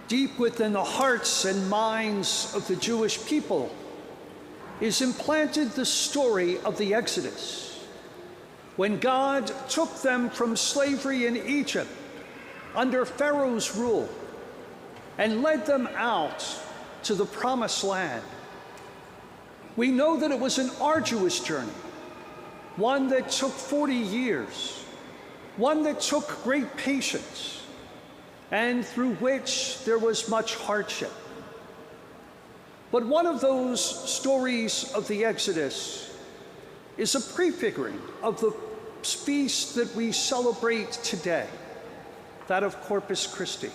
Deep within the hearts and minds of the Jewish people is implanted the story of the Exodus, when God took them from slavery in Egypt under Pharaoh's rule and led them out to the Promised Land. We know that it was an arduous journey, one that took 40 years, one that took great patience, and through which there was much hardship. But one of those stories of the Exodus is a prefiguring of the feast that we celebrate today, that of Corpus Christi.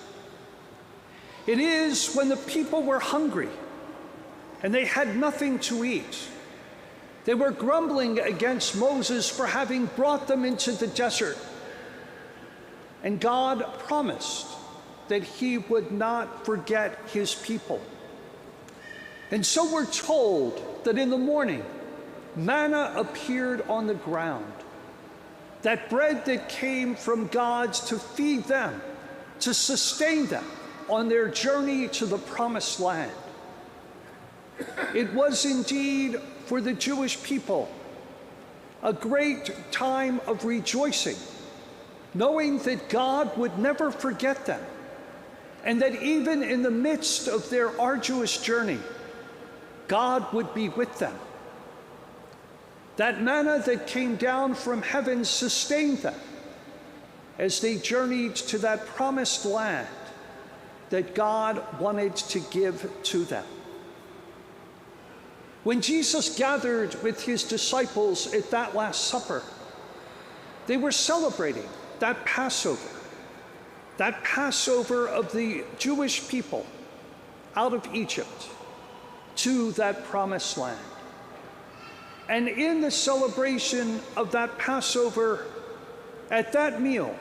It is when the people were hungry and they had nothing to eat. They were grumbling against Moses for having brought them into the desert. And God promised that he would not forget his people. And so we're told that in the morning, manna appeared on the ground, that bread that came from God to feed them, to sustain them on their journey to the Promised Land. It was indeed for the Jewish people a great time of rejoicing, knowing that God would never forget them, and that even in the midst of their arduous journey, God would be with them. That manna that came down from heaven sustained them as they journeyed to that promised land that God wanted to give to them. When Jesus gathered with his disciples at that Last Supper, they were celebrating that Passover of the Jewish people out of Egypt to that Promised Land. And in the celebration of that Passover, at that meal,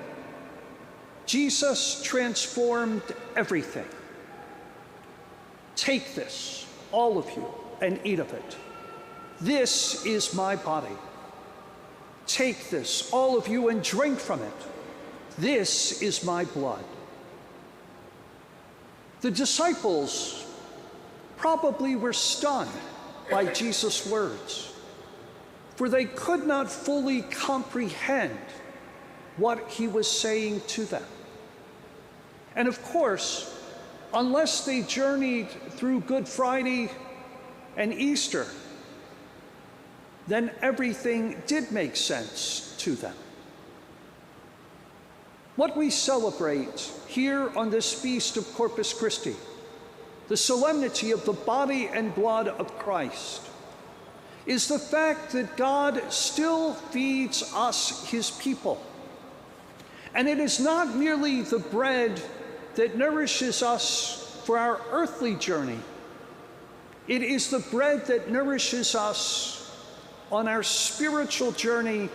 Jesus transformed everything. Take this, all of you, and eat of it. This is my body. Take this, all of you, and drink from it. This is my blood. The disciples probably were stunned by Jesus' words, for they could not fully comprehend what he was saying to them. And of course, unless they journeyed through Good Friday and Easter, then everything did make sense to them. What we celebrate here on this feast of Corpus Christi, the solemnity of the body and blood of Christ, is the fact that God still feeds us, his people. And it is not merely the bread that nourishes us for our earthly journey. It is the bread that nourishes us on our spiritual journey,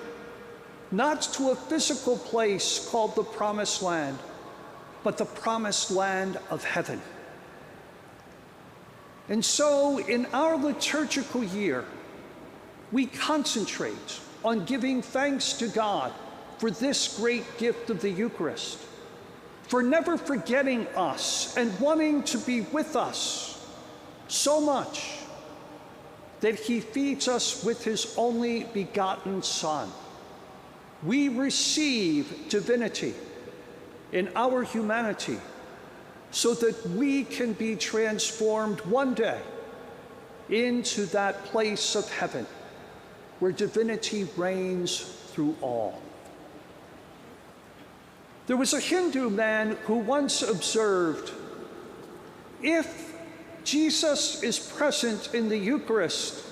not to a physical place called the Promised Land, but the Promised Land of heaven. And so in our liturgical year, we concentrate on giving thanks to God for this great gift of the Eucharist, for never forgetting us and wanting to be with us so much that he feeds us with his only begotten Son. We receive divinity in our humanity so that we can be transformed one day into that place of heaven where divinity reigns through all. There was a Hindu man who once observed, if Jesus is present in the Eucharist,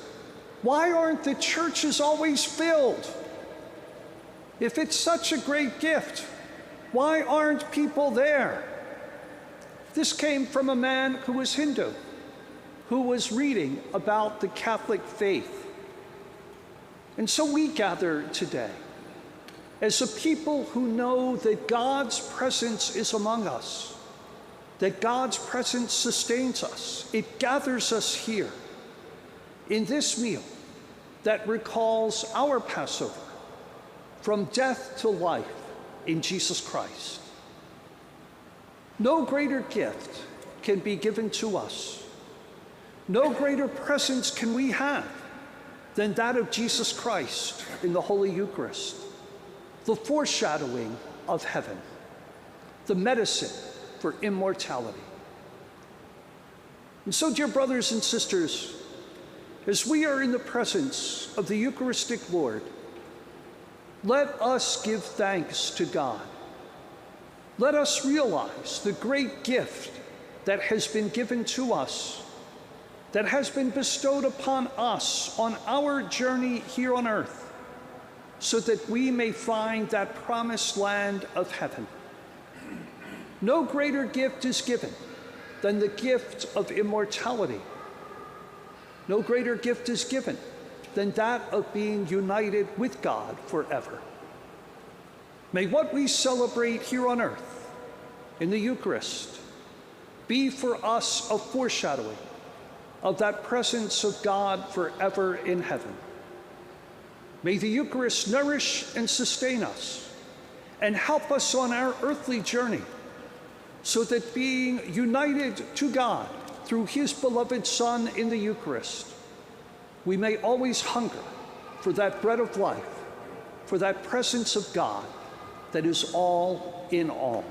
why aren't the churches always filled? If it's such a great gift, why aren't people there? This came from a man who was Hindu, who was reading about the Catholic faith. And so we gather today as a people who know that God's presence is among us, that God's presence sustains us. It gathers us here in this meal that recalls our Passover from death to life in Jesus Christ. No greater gift can be given to us. No greater presence can we have than that of Jesus Christ in the Holy Eucharist, the foreshadowing of heaven, the medicine for immortality. And so, dear brothers and sisters, as we are in the presence of the Eucharistic Lord, let us give thanks to God. Let us realize the great gift that has been given to us, that has been bestowed upon us on our journey here on earth, so that we may find that promised land of heaven. No greater gift is given than the gift of immortality. No greater gift is given than that of being united with God forever. May what we celebrate here on earth in the Eucharist be for us a foreshadowing of that presence of God forever in heaven. May the Eucharist nourish and sustain us and help us on our earthly journey, so that being united to God through his beloved Son in the Eucharist, we may always hunger for that bread of life, for that presence of God that is all in all.